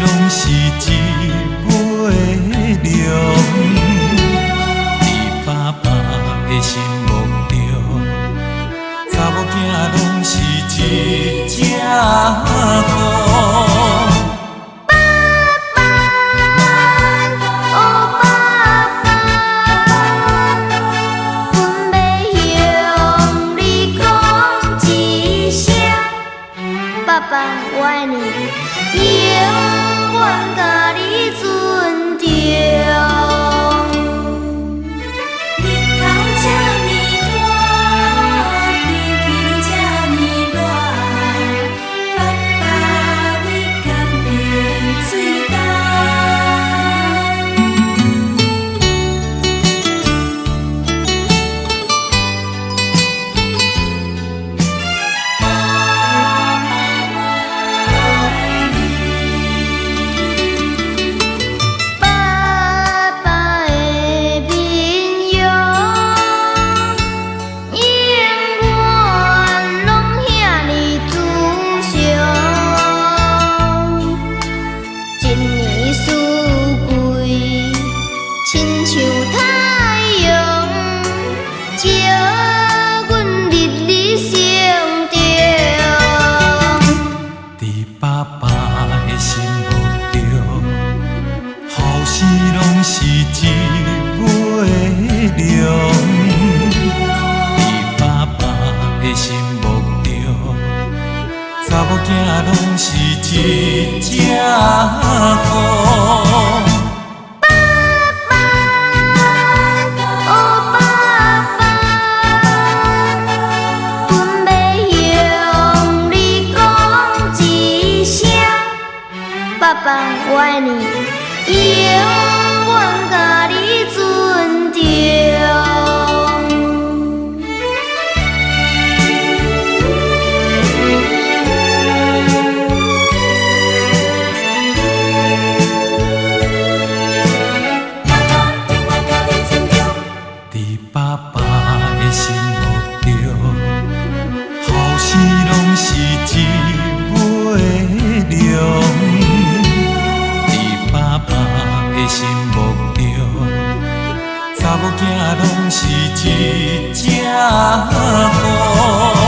拢是一尾龙，伫爸爸的心目中，查某囝拢是一只虎。爸爸，我爱你，永远甲你尊重。日头这呢大，天气这呢热，爸爸你甘愿水干？亲像太阳，照阮日日成长。伫爸爸的心目中，后生拢是一尾龙。伫爸爸的心目中，查某囝拢是一只虎。爸爸，我爱你，永远甲你尊重。伫爸爸的心目中，后生拢是一尾龙。心目中，查某囝拢是一只虎。